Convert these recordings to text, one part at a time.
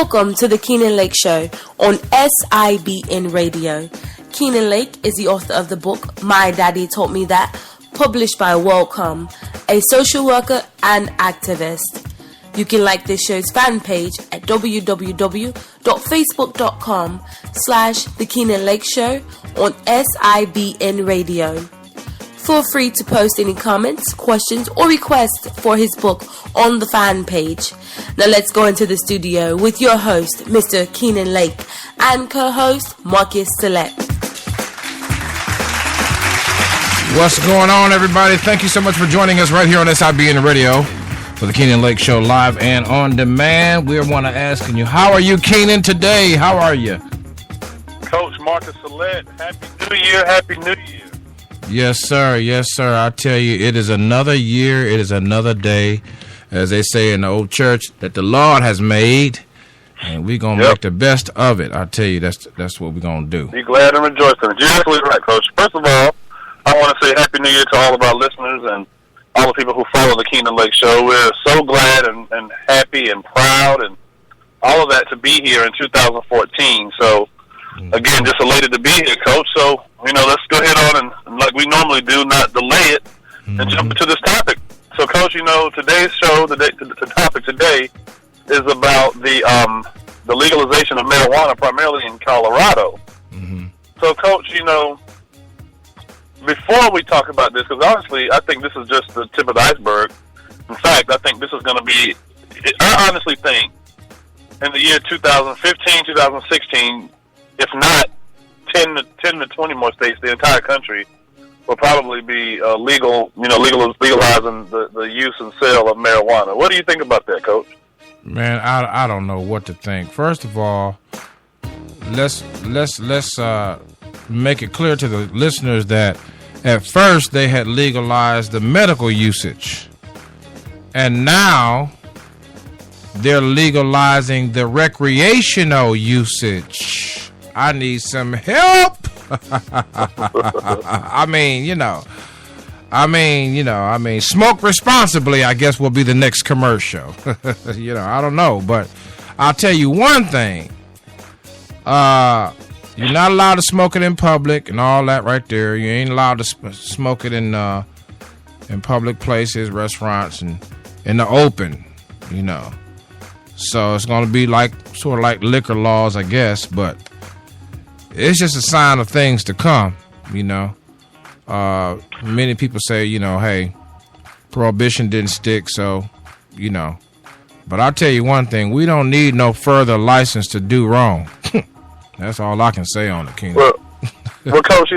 Welcome to the Keenan Lake Show on SIBN Radio. Keenan Lake is the author of the book My Daddy Taught Me That, published by Welcome, a social worker and activist. You can like this show's fan page at www.facebook.com/The Keenan Lake Show on SIBN Radio. Feel free to post any comments, questions, or requests for his book on the fan page. Now let's go into the studio with your host, Mr. Keenan Lake, and co-host, Marcus Select. What's going on, everybody? Thank you so much for joining us right here on SIBN Radio for the Keenan Lake Show, live and on demand. We want to ask you, how are you, Keenan, today? How are you? Coach Marcus Select, Happy New Year, Happy New Year. Yes, sir. Yes, sir. I tell you, it is another year. It is another day, as they say in the old church, that the Lord has made, and we're going to make the best of it. I tell you, that's what we're going to do. Be glad and rejoice in it. You're absolutely right, Coach. First of all, I want to say Happy New Year to all of our listeners and all the people who follow the Keenan Lake Show. We're so glad and happy and proud and all of that to be here in 2014. So, again, just elated to be here, Coach. So, let's go ahead on and like we normally do, not delay it, and jump into this topic. So, Coach, today's show, the topic today is about the legalization of marijuana, primarily in Colorado. Mm-hmm. So, Coach, before we talk about this, because honestly, I think this is just the tip of the iceberg. In fact, I think this is going to be, I honestly think, in the year 2015, 2016, if not 10 to 20 more states, the entire country will probably be legalizing the use and sale of marijuana. What do you think about that, Coach? Man, I don't know what to think. First of all, let's make it clear to the listeners that at first they had legalized the medical usage, and now they're legalizing the recreational usage. I need some help. I mean, smoke responsibly, I guess, will be the next commercial. I don't know, but I'll tell you one thing. You're not allowed to smoke it in public and all that right there. You ain't allowed to smoke it in public places, restaurants, and in the open, So it's going to be sort of like liquor laws, I guess, but it's just a sign of things to come, Many people say, hey, prohibition didn't stick, so, But I'll tell you one thing, we don't need no further license to do wrong. That's all I can say on it, King. Well, Coach,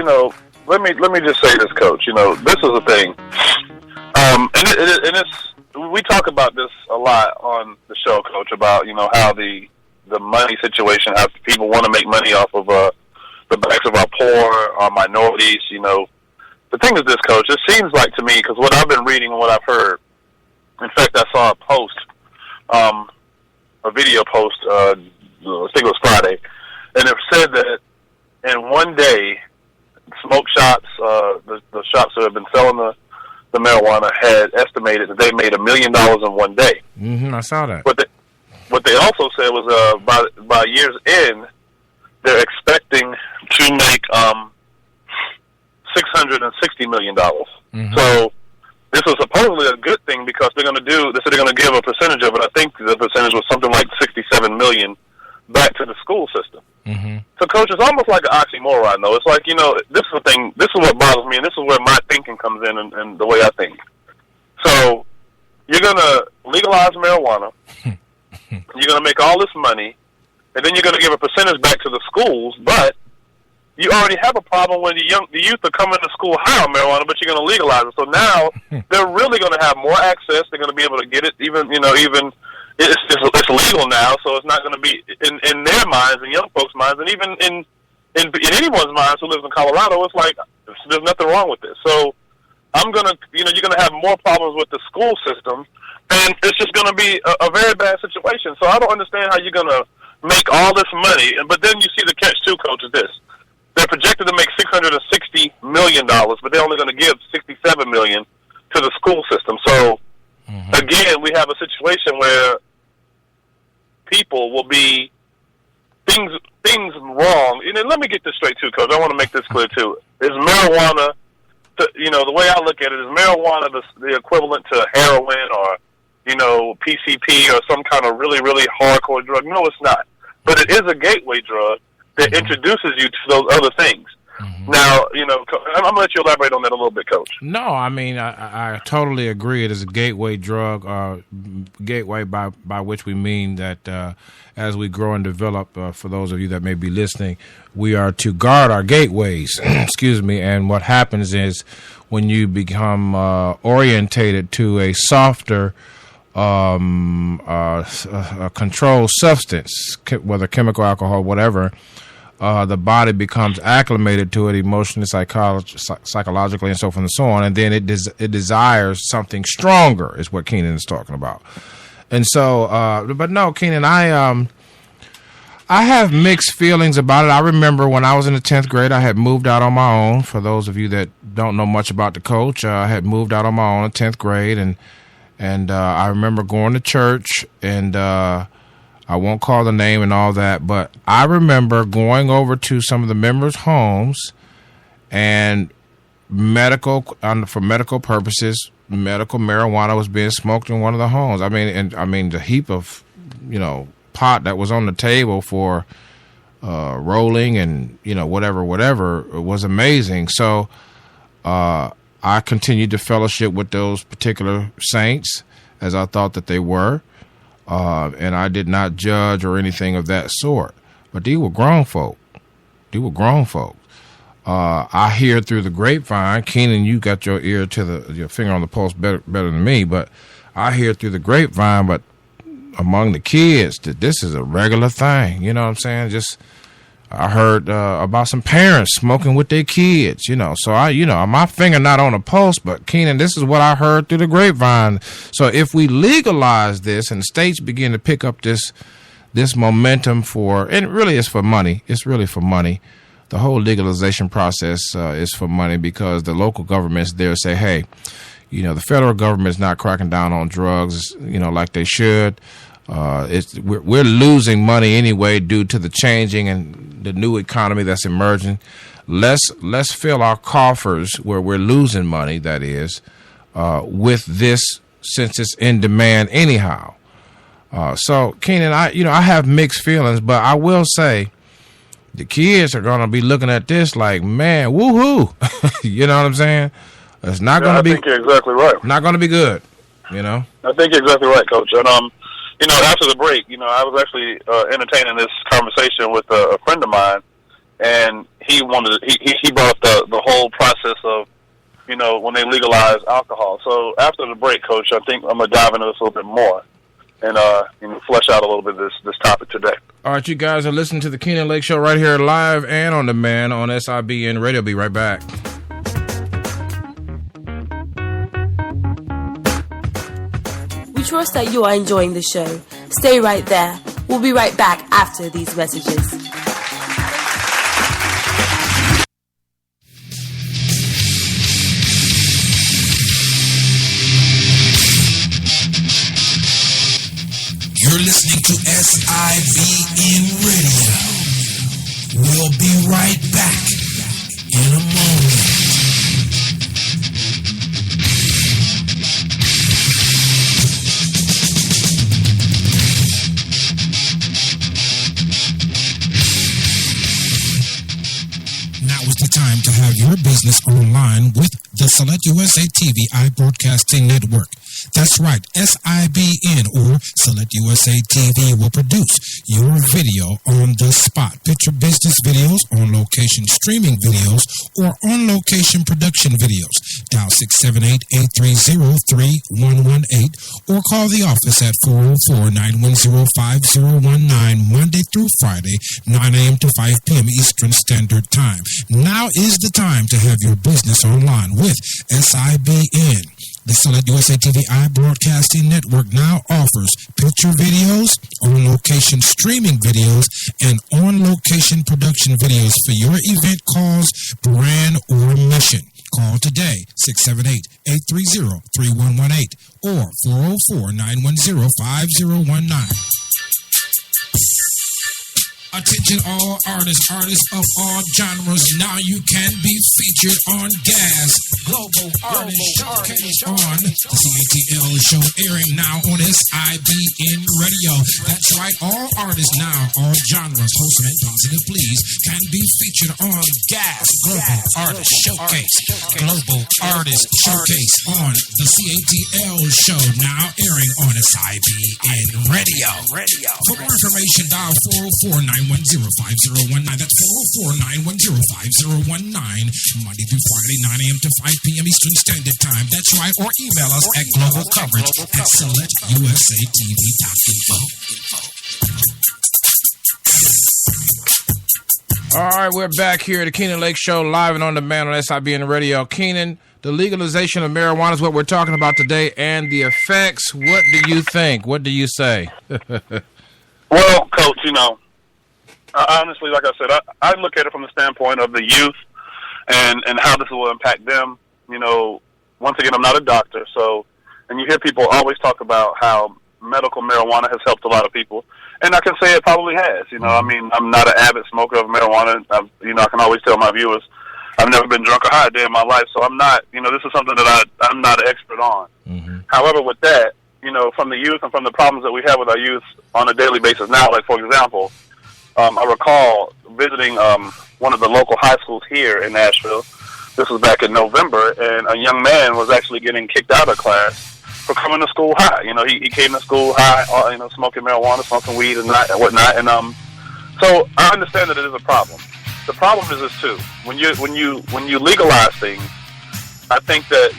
let me just say this, Coach. This is the thing, and it's we talk about this a lot on the show, Coach, about how the money situation, how people want to make money off of the backs of our poor, our minorities. The thing is this, Coach. It seems like to me, because what I've been reading and what I've heard. In fact, I saw a post, a video post. I think it was Friday. And it said that in one day, smoke shops, the shops that have been selling the marijuana had estimated that they made $1 million in one day. Mm-hmm, I saw that. What they also said was by year's end, they're expecting to make $660 million. Mm-hmm. So this was supposedly a good thing because they said they're going to give a percentage of it. I think the percentage was something like $67 million back to the school system. Mm-hmm. So, Coach, it's almost like an oxymoron, though. It's like, this is the thing, this is what bothers me, and this is where my thinking comes in and the way I think. So, you're going to legalize marijuana, you're going to make all this money, and then you're going to give a percentage back to the schools, but you already have a problem when the youth are coming to school high on marijuana, but you're going to legalize it. So now, they're really going to have more access, they're going to be able to get it, even it's legal now, so it's not going to be in their minds, in young folks' minds, and even in anyone's minds who lives in Colorado. It's like there's nothing wrong with this. So you're going to have more problems with the school system, and it's just going to be a very bad situation. So I don't understand how you're going to make all this money, but then you see the catch-2, Coach, is this: they're projected to make $660 million, but they're only going to give $67 million to the school system. So again, we have a situation where people will be things wrong. And then let me get this straight too, Coach. I want to make this clear too. Is marijuana, the way I look at it, is marijuana the equivalent to heroin or, PCP or some kind of really, really hardcore drug? No, it's not. But it is a gateway drug that introduces you to those other things. Mm-hmm. Now, I'm going to let you elaborate on that a little bit, Coach. No, I mean, I totally agree. It is a gateway drug, gateway by which we mean that as we grow and develop, for those of you that may be listening, we are to guard our gateways, excuse me, and what happens is when you become orientated to a softer a controlled substance, whether chemical, alcohol, whatever, the body becomes acclimated to it emotionally, psychologically, and so forth and so on, and then it desires something stronger, is what Keenan is talking about. And so, but no, Keenan, I have mixed feelings about it. I remember when I was in the 10th grade, I had moved out on my own. For those of you that don't know much about the coach, I had moved out on my own in 10th grade, and I remember going to church, and I won't call the name and all that, but I remember going over to some of the members' homes and for medical purposes, medical marijuana was being smoked in one of the homes. I mean, the heap of, pot that was on the table for rolling and, whatever was amazing. So I continued to fellowship with those particular saints as I thought that they were. And I did not judge or anything of that sort. But these were grown folk. I hear through the grapevine. Keenan, you got your ear to your finger on the pulse better than me. But I hear through the grapevine, but among the kids, that this is a regular thing. You know what I'm saying? I heard about some parents smoking with their kids, So my finger not on the pulse, but Keenan, this is what I heard through the grapevine. So if we legalize this and states begin to pick up this momentum and really it's for money. It's really for money. The whole legalization process is for money because the local governments there say, hey, the federal government is not cracking down on drugs, like they should. We're losing money anyway due to the changing and the new economy that's emerging. Let's fill our coffers where we're losing money, that is, with this, since it's in demand anyhow. So Keenan, I have mixed feelings, but I will say the kids are gonna be looking at this like, man, woohoo. You know what I'm saying? It's not gonna be. I think you're exactly right. Not gonna be good. I think you're exactly right, Coach. And after the break, I was actually entertaining this conversation with a friend of mine, and he brought up the whole process of, when they legalize alcohol. So after the break, Coach, I think I'm gonna dive into this a little bit more and flesh out a little bit this topic today. All right, you guys are listening to the Keenan Lake Show right here live and on demand on SIBN Radio. Be right back. We trust that you are enjoying the show. Stay right there. We'll be right back after these messages. You're listening to SIBN Radio. We'll be right back in a moment. Now is the time to have your business online with the Select USA TV iBroadcasting Network. That's right, SIBN or Select USA TV will produce your video on the spot. Picture business videos, on location streaming videos, or on location production videos. Dial 678-830-3118 or call the office at 404-910-5019 Monday through Friday, 9 a.m. to 5 p.m. Eastern Standard Time. Now is the time to have your business online with SIBN. The Select USA TV iBroadcasting Network now offers picture videos, on-location streaming videos, and on-location production videos for your event cause, brand, or mission. Call today, 678-830-3118 or 404-910-5019. Attention all artists of all genres. Now you can be featured on Gas Global Artist Showcase on the CATL show, airing now on SIBN Radio. That's right, all artists now, all genres, wholesome and positive, please, can be featured on Gas Global Artist Showcase. Global Artist Showcase on the CATL show, now airing on SIBN Radio. For more information, dial 404-910-5019. That's 404-910-5019. Monday through Friday, 9 a.m. to 5 p.m. Eastern Standard Time. That's right. Or email us at globalcoverage@selectusatv.info. All right, we're back here at the Keenan Lake Show, live and on demand on SIBN Radio. Keenan, the legalization of marijuana is what we're talking about today, and the effects. What do you think? What do you say? Well, Coach, honestly, like I said, I look at it from the standpoint of the youth and how this will impact them. Once again, I'm not a doctor, and you hear people always talk about how medical marijuana has helped a lot of people, and I can say it probably has. I'm not an avid smoker of marijuana. I can always tell my viewers I've never been drunk or high a day in my life, so I'm not, this is something that I'm not an expert on. Mm-hmm. However, with that, from the youth and from the problems that we have with our youth on a daily basis now, like, for example, I recall visiting one of the local high schools here in Nashville. This was back in November, and a young man was actually getting kicked out of class for coming to school high. He came to school high, smoking marijuana, smoking weed and whatnot. And so I understand that it is a problem. The problem is this too. When you legalize things, I think that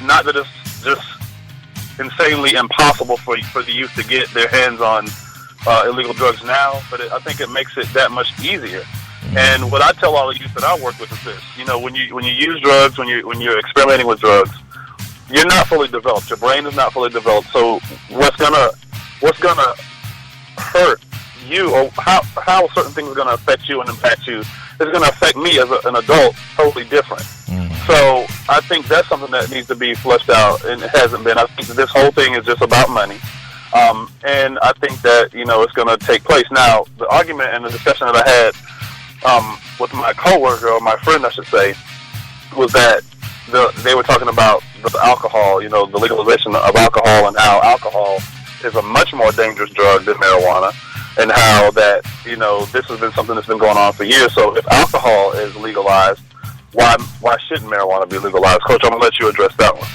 not that it's just insanely impossible for the youth to get their hands on illegal drugs now, but I think it makes it that much easier. And what I tell all the youth that I work with is this: when you use drugs, when you're experimenting with drugs, you're not fully developed. Your brain is not fully developed. So what's gonna hurt you, or how certain things are gonna affect you and impact you, is gonna affect me as an adult totally different. So I think that's something that needs to be fleshed out, and it hasn't been. I think that this whole thing is just about money. And I think that, it's going to take place. Now, the argument and the discussion that I had with my coworker, or my friend, I should say, was that they were talking about the alcohol, the legalization of alcohol, and how alcohol is a much more dangerous drug than marijuana, and how that, this has been something that's been going on for years. So if alcohol is legalized, why shouldn't marijuana be legalized? Coach, I'm going to let you address that one.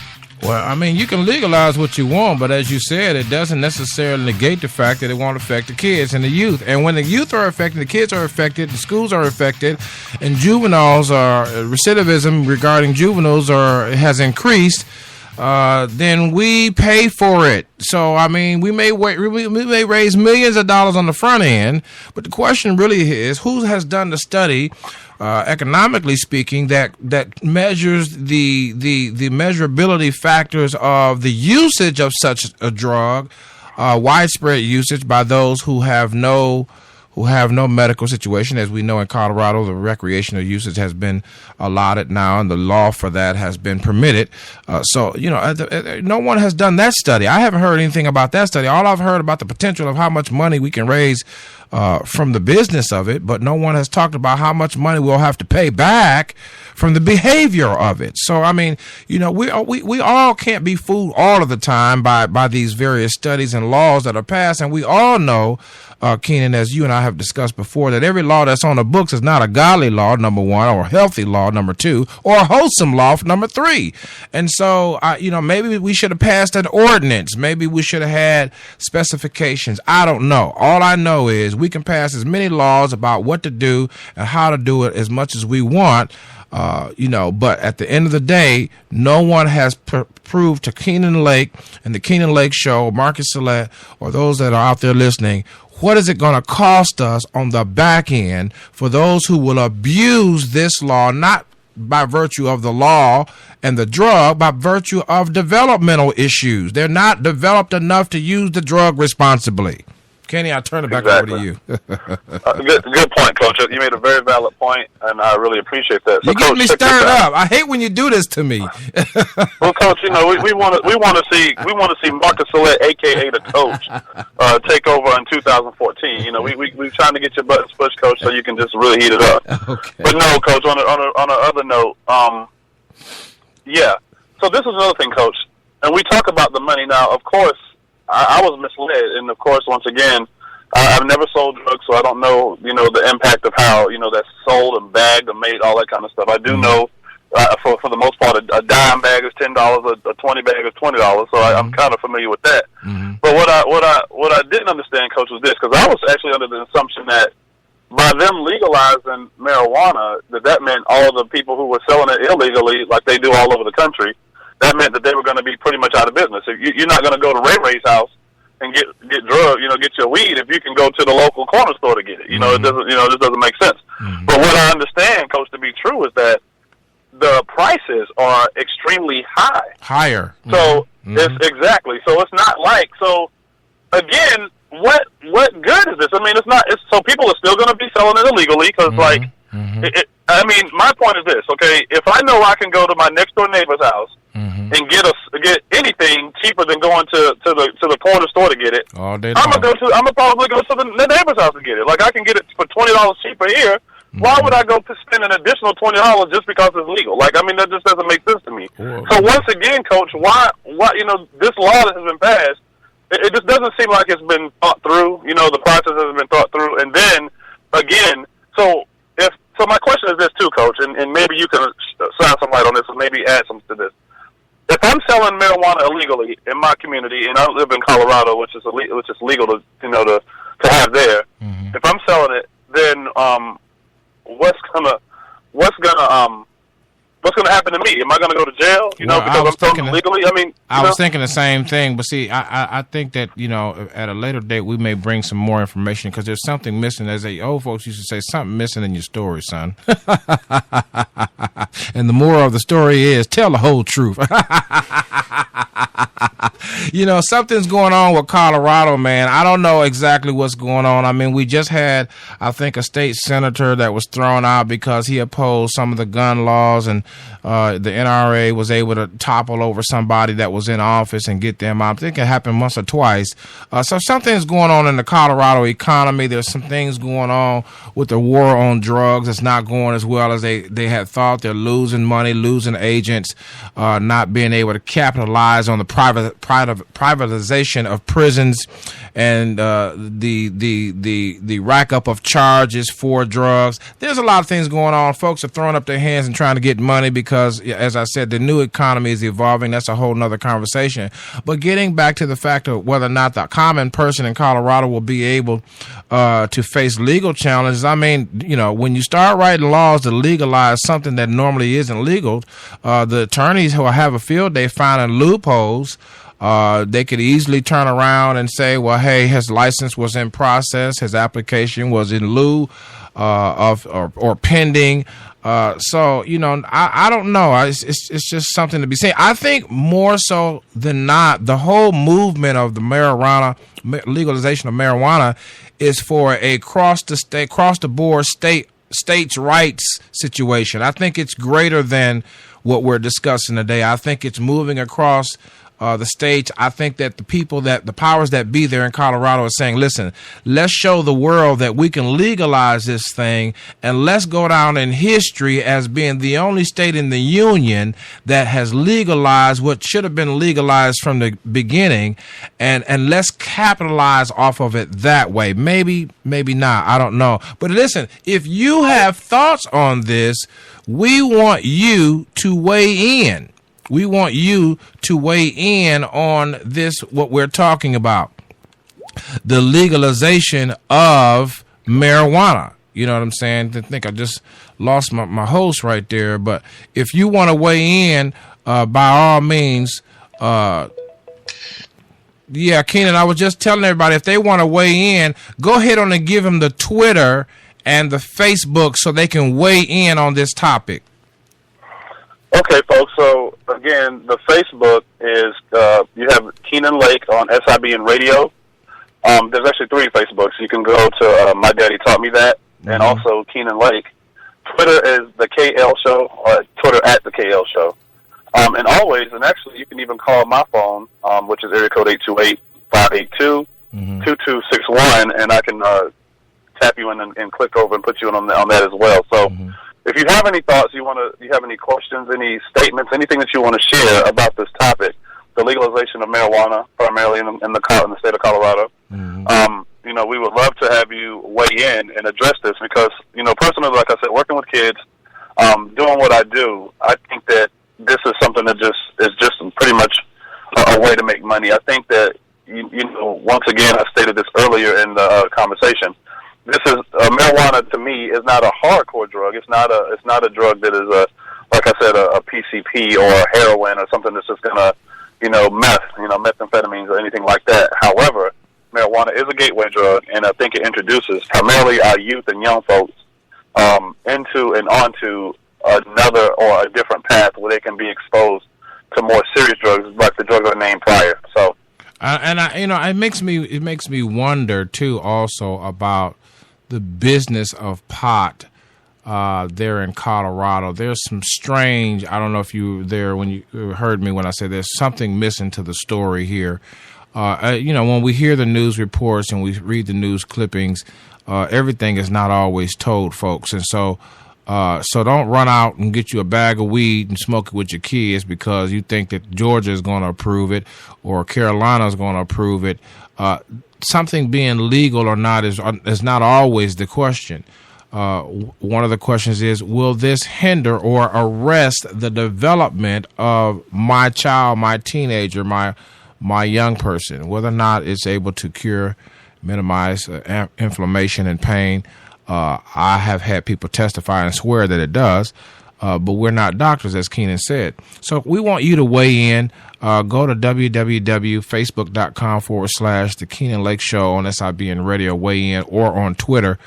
Well, you can legalize what you want, but as you said, it doesn't necessarily negate the fact that it won't affect the kids and the youth. And when the youth are affected, the kids are affected, the schools are affected, and recidivism regarding juveniles has increased, then we pay for it. So, we may raise millions of dollars on the front end, but the question really is, who has done the study, economically speaking, that measures the measurability factors of the usage of such a drug, widespread usage by those who have no medical situation. As we know, in Colorado, the recreational usage has been allotted now, and the law for that has been permitted. So no one has done that study. I haven't heard anything about that study. All I've heard about the potential of how much money we can raise from the business of it, but no one has talked about how much money we'll have to pay back from the behavior of it. So, we all can't be fooled all of the time by these various studies and laws that are passed, and we all know, Keenan, as you and I have discussed before, that every law that's on the books is not a godly law, number one, or a healthy law, number two, or a wholesome law, number three. And so, maybe we should have passed an ordinance. Maybe we should have had specifications. I don't know. All I know is we can pass as many laws about what to do and how to do it as much as we want, but at the end of the day, no one has proved to Keenan Lake and the Keenan Lake Show, Marcus Select, or those that are out there listening, what is it going to cost us on the back end for those who will abuse this law, not by virtue of the law and the drug, by virtue of developmental issues. They're not developed enough to use the drug responsibly. Kenny, I'll turn it back over to you. Good point, Coach. You made a very valid point, and I really appreciate that. So, you get me stirred up. I hate when you do this to me. Well, Coach, we want to see Marcus Solet, aka the Coach, take over in 2014. We're trying to get your buttons pushed, Coach, so you can just really heat it up. Okay. But no, Coach. On another note, yeah. So this is another thing, Coach, and we talk about the money now. Of course, I was misled, and of course, once again, I've never sold drugs, so I don't know, the impact of how, that's sold and bagged and made, all that kind of stuff. I do know, for the most part, a dime bag is $10, a 20 bag is $20, so I'm kind of familiar with that. But what I didn't understand, Coach, was this, because I was actually under the assumption that by them legalizing marijuana, that meant all the people who were selling it illegally, like they do all over the country, that meant that they were going to be pretty much out of business. You're not going to go to Ray Ray's house and get drugs, get your weed if you can go to the local corner store to get it. It doesn't, this doesn't make sense. But what I understand, Coach, to be true is that the prices are extremely high. Higher. So it's exactly. So it's not like, so again, what good is this? I mean, so people are still going to be selling it illegally because my point is this, okay? If I know I can go to my next door neighbor's house and get anything cheaper than going to the corner store to get it, all day I'm gonna probably go to the neighbor's house to get it. Like I can get it for $20 cheaper here. Why would I go to spend an additional $20 just because it's legal? Like, I mean, that just doesn't make sense to me. So once again, Coach, why this law that has been passed, it just doesn't seem like it's been thought through. The process hasn't been thought through. And then again, so my question is this too, Coach, and maybe you can shine some light on this, and maybe add something to this. If I'm selling marijuana illegally in my community, and I live in Colorado, which is legal to have there, if I'm selling it, then what's gonna happen to me? Am I gonna go to jail? Because I'm selling illegally. I was thinking the same thing, but see, I think that at a later date we may bring some more information because there's something missing. As old folks used to say, something missing in your story, son. And the moral of the story is tell the whole truth. Something's going on with Colorado, man. I don't know exactly what's going on. I mean, we just had, I think, a state senator that was thrown out because he opposed some of the gun laws, and the NRA was able to topple over somebody that was in office and get them out. I think it happened once or twice. So something's going on in the Colorado economy. There's some things going on with the war on drugs. It's not going as well as they had thought. They're losing money, losing agents, not being able to capitalize on the privatization of prisons and the rack up of charges for drugs. There's a lot of things going on. Folks are throwing up their hands and trying to get money because, as I said, the new economy is evolving. That's a whole nother conversation. But getting back to the fact of whether or not the common person in Colorado will be able to face legal challenges, I mean, when you start writing laws to legalize something that normally isn't legal, the attorneys will have a field day finding loopholes. They could easily turn around and say, well, hey, his license was in process, his application was in lieu of or pending. So, I don't know. It's just something to be seen. I think more so than not, the whole movement of the legalization of marijuana is for a cross the board states' rights situation. I think it's greater than what we're discussing today. I think it's moving across the states. I think that the powers that be there in Colorado are saying, listen, let's show the world that we can legalize this thing, and let's go down in history as being the only state in the union that has legalized what should have been legalized from the beginning, and let's capitalize off of it that way. Maybe not. I don't know. But listen, if you have thoughts on this, we want you to weigh in. We want you to weigh in on this, what we're talking about, the legalization of marijuana. You know what I'm saying? I think I just lost my host right there. But if you want to weigh in, by all means, yeah, Keenan, I was just telling everybody, if they want to weigh in, go ahead on and give them the Twitter and the Facebook so they can weigh in on this topic. Okay, folks, so again, the Facebook is, you have Keenan Lake on SIBN Radio, There's actually 3 Facebooks. You can go to My Daddy Taught Me That, and also Keenan Lake. Twitter is the KL Show, or Twitter at the KL Show. And always, and actually, you can even call my phone, which is area code 828-582-2261, and I can tap you in and click over and put you in on that as well. So, if you have any thoughts, you have any questions, any statements, anything that you want to share about this topic, the legalization of marijuana, primarily in the state of Colorado, we would love to have you weigh in and address this because, personally, like I said, working with kids, doing what I do, I think that this is something that is just pretty much a way to make money. I think that, once again, I stated this earlier in the conversation. This is marijuana to me is not a hardcore drug. It's not a drug that is like I said, a PCP or a heroin or something that's just gonna, methamphetamines or anything like that. However, marijuana is a gateway drug, and I think it introduces primarily our youth and young folks into and onto another or a different path where they can be exposed to more serious drugs, like the drugs I named prior. So, it makes me wonder too, also about the business of pot there in Colorado. There's some strange. I don't know if you were there when you heard me when I said there's something missing to the story here. When we hear the news reports and we read the news clippings, everything is not always told, folks. And so don't run out and get you a bag of weed and smoke it with your kids because you think that Georgia is going to approve it or Carolina is going to approve it. Something being legal or not is not always the question. One of the questions is, will this hinder or arrest the development of my child, my teenager, my young person, whether or not it's able to cure, minimize inflammation and pain? I have had people testify and swear that it does, but we're not doctors, as Keenan said. So we want you to weigh in. Go to www.facebook.com/The Keenan Lake Show on SIBN Radio, weigh in, or on Twitter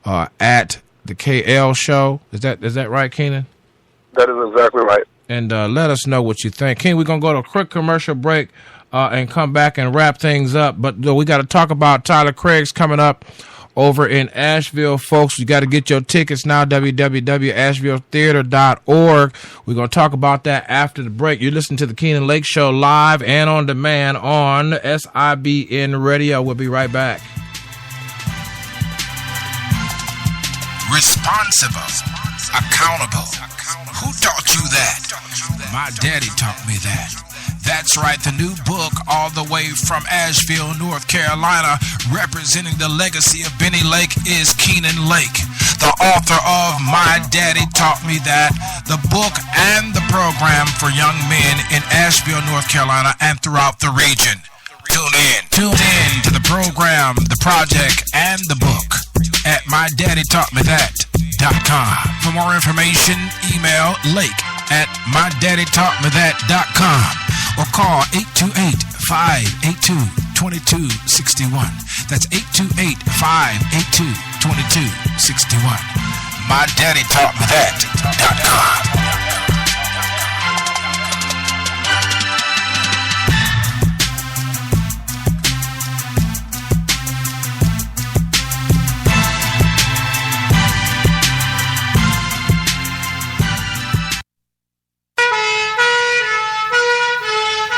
at the KL Show. Is that right, Keenan? That is exactly right. And let us know what you think. Keenan, we're going to go to a quick commercial break and come back and wrap things up. But we got to talk about Tyler Craig's coming up over in Asheville, folks. You got to get your tickets now, www.ashevilletheater.org. We're going to talk about that after the break. You're listening to the Keenan Lake Show live and on demand on SIBN Radio. We'll be right back. Responsible, accountable. Who taught you that? My daddy taught me that. That's right, the new book all the way from Asheville, North Carolina, representing the legacy of Benny Lake is Keenan Lake, the author of My Daddy Taught Me That, the book and the program for young men in Asheville, North Carolina, and throughout the region. Tune in to the program, the project, and the book at MyDaddyTaughtMeThat.com. For more information, email lake@MyDaddyTaughtMeThat.com or call 828-582-2261. That's 828-582-2261. MyDaddyTaughtMeThat.com.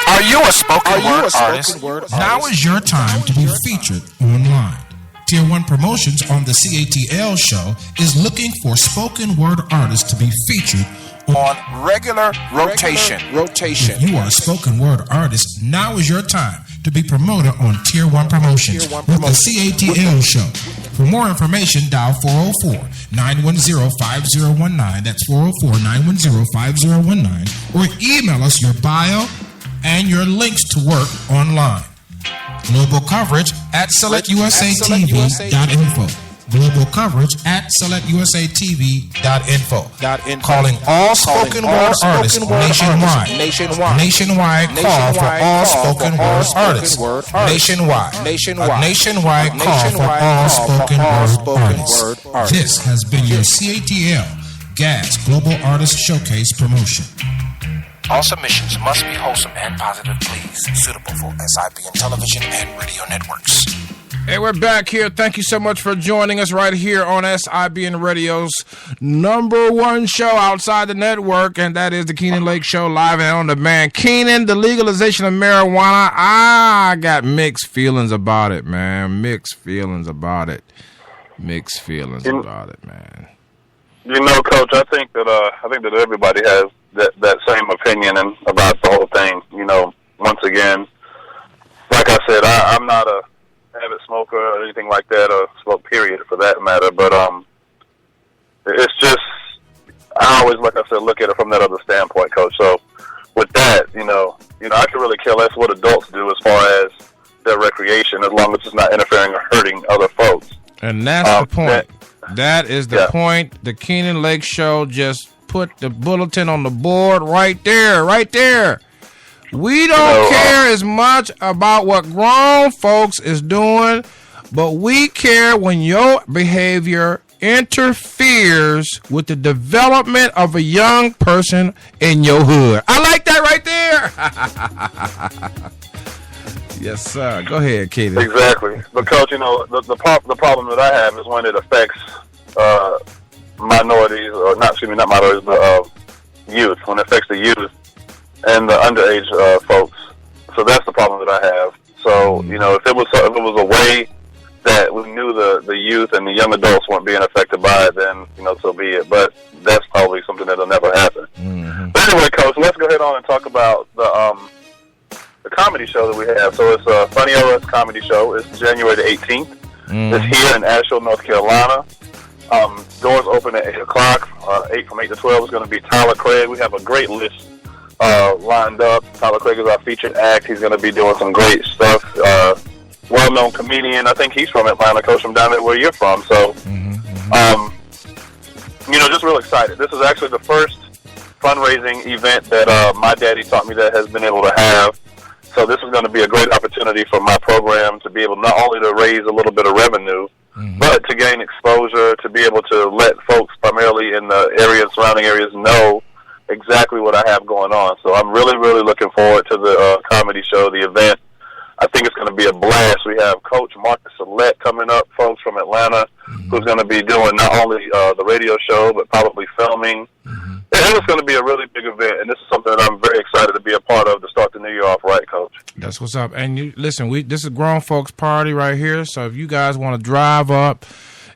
Are you a spoken word artist? Now is your time to be featured online. Tier 1 Promotions on the CATL show is looking for spoken word artists to be featured on regular rotation. If you are a spoken word artist, now is your time to be promoted on Tier 1 Promotions with the CATL show. For more information, dial 404-910-5019. That's 404-910-5019. Or email us your bio and your links to work online. Global coverage at SelectUSATV.info. Global coverage at SelectUSATV.info. Calling all spoken word artists nationwide. Nationwide call for all spoken word artists. Nationwide. A nationwide call for all spoken word artists. This has been your CATL GAS Global Artist Showcase promotion. All submissions must be wholesome and positive, please. Suitable for SIBN television and radio networks. Hey, we're back here. Thank you so much for joining us right here on SIBN Radio's #1 show outside the network, and that is the Keenan Lake Show, live and on demand. Keenan, the legalization of marijuana. I got mixed feelings about it, man. Mixed feelings about it, man. You know, Coach, I think that everybody has that same opinion and about the whole thing. You know, once again, like I said, I'm not a avid smoker or anything like that, or smoke period for that matter. But it's just, I always, like I said, look at it from that other standpoint, Coach. So with that, you know, I could really care less what adults do as far as their recreation, as long as it's not interfering or hurting other folks. And that's the point. That is the point. The Keenan Lake Show just put the bulletin on the board right there, right there. We don't care as much about what grown folks is doing, but we care when your behavior interferes with the development of a young person in your hood. I like that right there. Yes, sir. Go ahead, Katie. Exactly. But, Coach, you know, the problem that I have is when it affects minorities, or not minorities, but youth, when it affects the youth and the underage folks. So that's the problem that I have. So, you know, if it was a way that we knew the youth and the young adults weren't being affected by it, then, you know, so be it. But that's probably something that'll never happen. Mm-hmm. But anyway, Coach, let's go ahead on and talk about the comedy show that we have. So it's a Funny LS comedy show. It's January the 18th. Mm-hmm. It's here in Asheville, North Carolina. Doors open at 8 o'clock. 8 from 8 to 12 is going to be Tyler Craig. We have a great list lined up. Tyler Craig is our featured act. He's going to be doing some great stuff. Well-known comedian. I think he's from Atlanta, Coach, from down there where you're from. So, you know, just real excited. This is actually the first fundraising event that my daddy taught me that has been able to have. So this is going to be a great opportunity for my program to be able not only to raise a little bit of revenue, but to gain exposure, to be able to let folks primarily in the area, surrounding areas, know exactly what I have going on. So I'm really, really looking forward to the comedy show, the event. I think it's going to be a blast. We have Coach Marcus Sillette coming up, folks from Atlanta, who's going to be doing not only the radio show, but probably filming. And it's going to be a really big event, and this is something that I'm very excited to be a part of to start the new year off right, Coach. That's what's up. And you listen, this is a grown folks party right here, so if you guys want to drive up,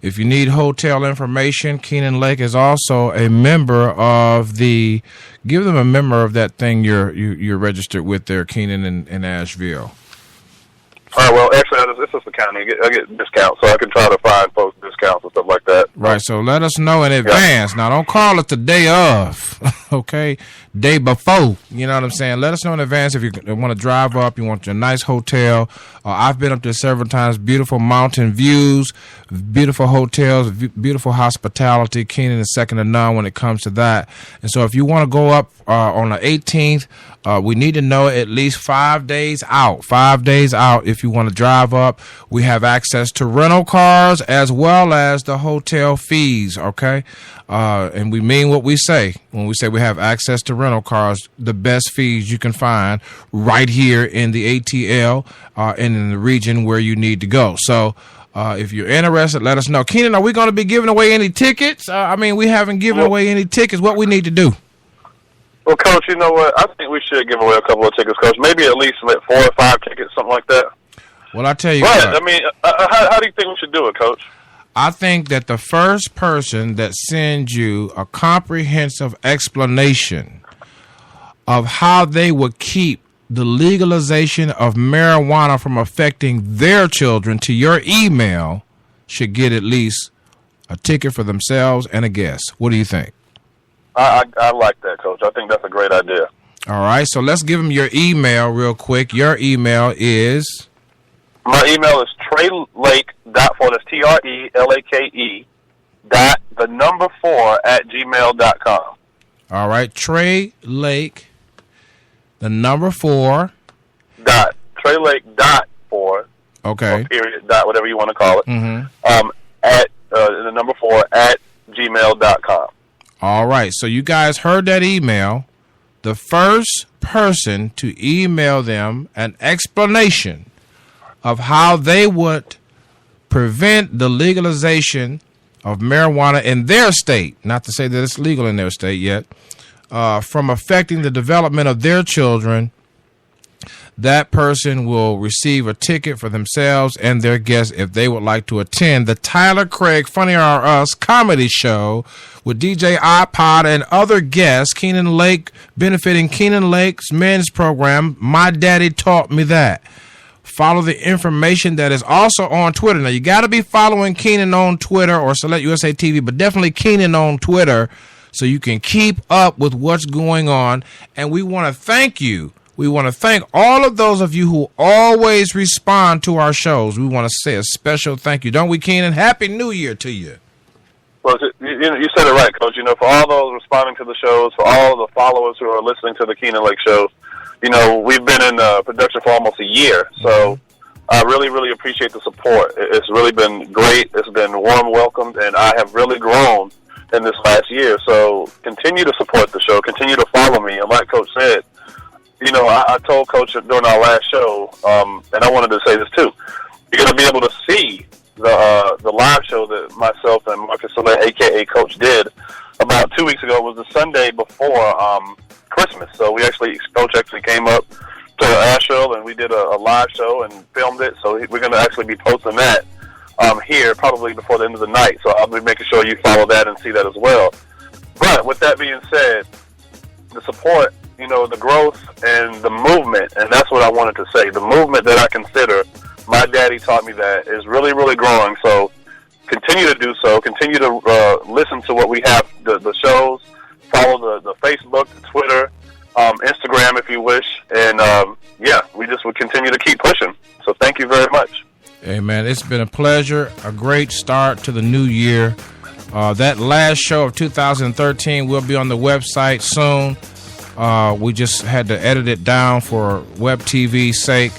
if you need hotel information, Keenan Lake is also a member of the, give them a member of that thing you're registered with there, Keenan in Asheville. All right, well, actually, this is the county. I get discounts, so I can try to find folks discounts and stuff like that. Right, so let us know in advance. Yeah. Now, don't call it the day of, okay? Day before, you know what I'm saying? Let us know in advance if you want to drive up, you want your nice hotel. I've been up there several times. Beautiful mountain views, beautiful hotels, beautiful hospitality. Keenan is second to none when it comes to that. And so if you want to go up on the 18th, we need to know at least 5 days out. 5 days out if you want to drive up. We have access to rental cars as well as the hotel fees, okay? And we mean what we say when we say we have access to rental cars, the best fees you can find right here in the ATL and in the region where you need to go. So if you're interested, let us know. Keenan, are we going to be giving away any tickets? I mean, we haven't given away any tickets. What we need to do? Well, Coach, you know what? I think we should give away a couple of tickets, Coach. Maybe at least 4 or 5 tickets, something like that. Well, I tell you what. I mean, how do you think we should do it, Coach? I think that the first person that sends you a comprehensive explanation of how they would keep the legalization of marijuana from affecting their children to your email should get at least a ticket for themselves and a guest. What do you think? I like that, Coach. I think that's a great idea. All right, so let's give them your email real quick. Your email is? My email is TreyLake.4, that's TRELAKE, @4 All right, TreyLake, 4. TreyLake.4. Okay. Or period, dot, whatever you want to call it. At the 4 @gmail.com. All right, so you guys heard that email. The first person to email them an explanation of how they would prevent the legalization of marijuana in their state, not to say that it's legal in their state yet, from affecting the development of their children, that person will receive a ticket for themselves and their guests if they would like to attend the Tyler Craig Funny or Us comedy show with DJ iPod and other guests, Keenan Lake, benefiting Keenan Lake's men's program, My Daddy Taught Me That. Follow the information that is also on Twitter. Now, you got to be following Keenan on Twitter or Select USA TV, but definitely Keenan on Twitter so you can keep up with what's going on. And we want to thank you. We want to thank all of those of you who always respond to our shows. We want to say a special thank you. Don't we, Keenan? Happy New Year to you. Well, you said it right, Coach. For all those responding to the shows, for all the followers who are listening to the Keenan Lake show, we've been in production for almost a year. So I really, really appreciate the support. It's really been great. It's been warm welcomed, and I have really grown in this last year. So continue to support the show. Continue to follow me. And like Coach said, I told Coach during our last show, and I wanted to say this too, you're going to be able to see the live show that myself and Marcus Soler, a.k.a. Coach, did about 2 weeks ago. It was the Sunday before Christmas. So Coach actually came up to Asheville, and we did a live show and filmed it. So we're going to actually be posting that here probably before the end of the night. So I'll be making sure you follow that and see that as well. But with that being said, the support, the growth and the movement, and that's what I wanted to say. The movement that I consider, My Daddy Taught Me That, is really, really growing. So continue to do so. Continue to listen to what we have, the shows. Follow the Facebook, the Twitter, Instagram if you wish. And, we just would continue to keep pushing. So thank you very much. Hey, man, it's been a pleasure. A great start to the new year. That last show of 2013 will be on the website soon. We just had to edit it down for web TV's sake,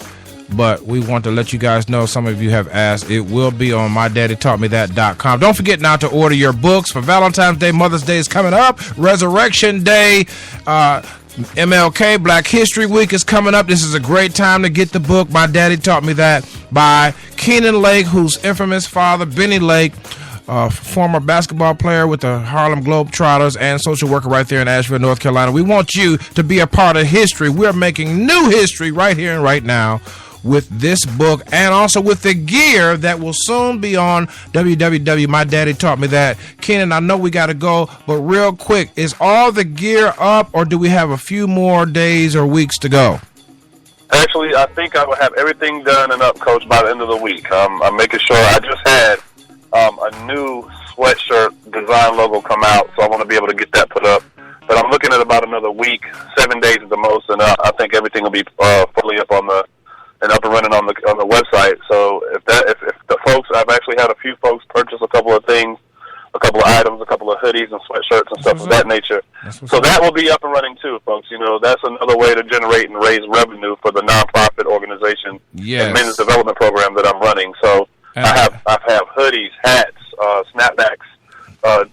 but we want to let you guys know, some of you have asked, it will be on mydaddytaughtmethat.com. Don't forget now to order your books for Valentine's Day. Mother's Day is coming up. Resurrection Day, MLK, Black History Week is coming up. This is a great time to get the book, My Daddy Taught Me That, by Keenan Lake, whose infamous father, Benny Lake, former basketball player with the Harlem Globetrotters and social worker right there in Asheville, North Carolina. We want you to be a part of history. We're making new history right here and right now with this book, and also with the gear that will soon be on www. My Daddy Taught Me That. Kenan, I know we got to go, but real quick, is all the gear up, or do we have a few more days or weeks to go? Actually, I think I will have everything done and up, Coach, by the end of the week. I'm making sure. I just had a new sweatshirt design logo come out, so I want to be able to get that put up. But I'm looking at about another week, 7 days at the most, and I think everything will be fully up on up and running on the website. So if the folks, I've actually had a few folks purchase a couple of things, a couple of items, a couple of hoodies and sweatshirts and stuff of that nature. So that will be up and running too, folks. You know, that's another way to generate and raise revenue for the nonprofit organization and men's development program that I'm running. So I have hoodies, hats, snapbacks, to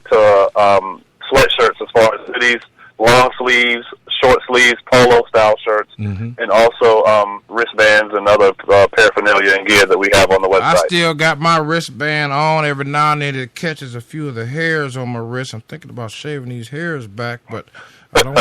sweatshirts as far as hoodies, long sleeves, short sleeves, polo style shirts, and also wristbands and other paraphernalia and gear that we have on the website. I still got my wristband on. Every now and then it catches a few of the hairs on my wrist. I'm thinking about shaving these hairs back, but I don't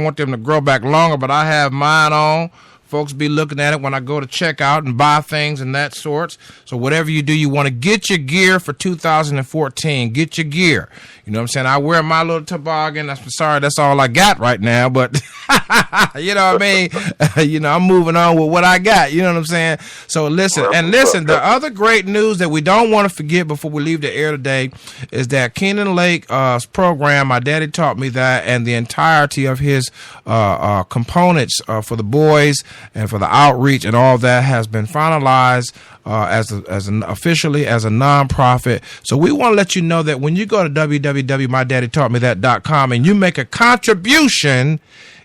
want them to grow back longer, but I have mine on. Folks be looking at it when I go to check out and buy things and that sorts. So whatever you do, you want to get your gear for 2014. Get your gear. You know what I'm saying? I wear my little toboggan. I'm sorry, that's all I got right now. But you know what I mean? I'm moving on with what I got. You know what I'm saying? So listen, the other great news that we don't want to forget before we leave the air today is that Keenan Lake's program, My Daddy Taught Me That, and the entirety of his components for the boys and for the outreach and all that has been finalized officially as a nonprofit. So we want to let you know that when you go to www.mydaddytaughtmethat.com and you make a contribution,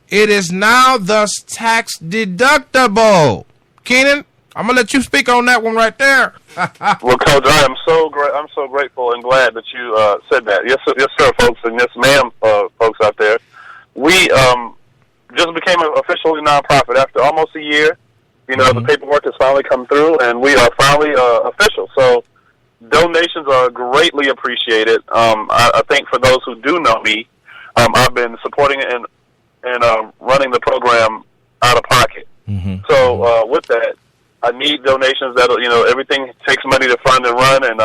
it is now thus tax deductible. Keenan, I'm gonna let you speak on that one right there. Well, Coach, I'm so grateful and glad that you said that. Yes, sir, folks, and yes, ma'am, folks out there. We just became an officially nonprofit after almost a year. You know, the paperwork has finally come through, and we are finally official. So donations are greatly appreciated. I think for those who do know me, I've been supporting it and running the program out of pocket. Mm-hmm. So with that, I need donations. That everything takes money to fund and run, and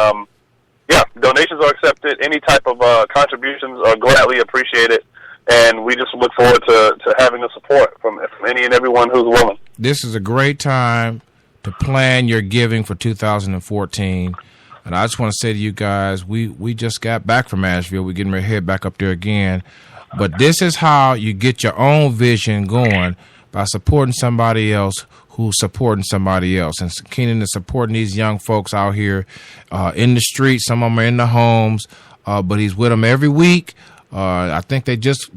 donations are accepted. Any type of contributions are gladly appreciated, and we just look forward to having the support from any and everyone who's willing. This is a great time to plan your giving for 2014. And I just want to say to you guys, we just got back from Asheville. We're getting ready to head back up there again. But this is how you get your own vision going, by supporting somebody else who's supporting somebody else. And Keenan is supporting these young folks out here in the streets. Some of them are in the homes, but he's with them every week. I think they just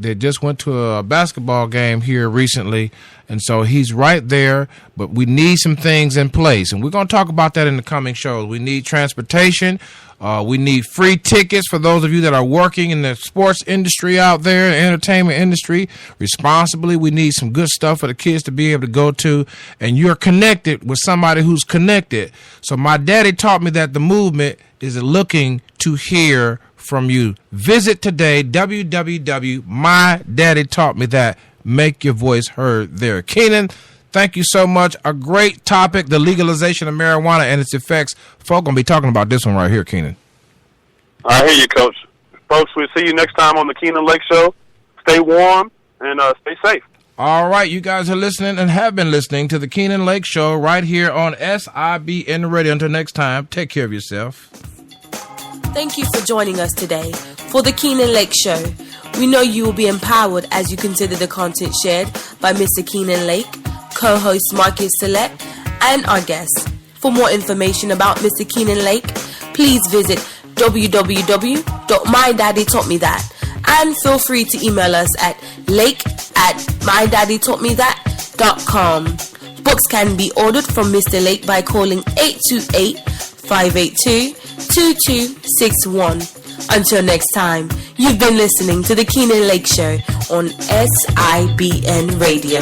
went to a basketball game here recently, and so he's right there. But we need some things in place, and we're going to talk about that in the coming shows. We need transportation. We need free tickets for those of you that are working in the sports industry out there, the entertainment industry, responsibly. We need some good stuff for the kids to be able to go to, and you're connected with somebody who's connected. So my daddy taught me that the movement is looking to hear from you. Visit today, www.mydaddytaughtmethat. Make your voice heard there. Keenan, thank you so much. A great topic, the legalization of marijuana and its effects. Folk gonna be talking about this one right here, Keenan. I hear you, Coach. Folks, we'll see you next time on the Keenan Lake Show. Stay warm and stay safe. All right, you guys are listening and have been listening to the Keenan Lake Show right here on SIBN Radio. Until next time, take care of yourself. Thank you for joining us today for the Keenan Lake Show. We know you will be empowered as you consider the content shared by Mr. Keenan Lake, co-host Marcus Select, and our guests. For more information about Mr. Keenan Lake, please visit www.mydaddytaughtmethat, and feel free to email us at lake@mydaddytaughtmethat.com. Books can be ordered from Mr. Lake by calling 828-582-2261. Until next time, you've been listening to the Keenan Lake Show on SIBN Radio.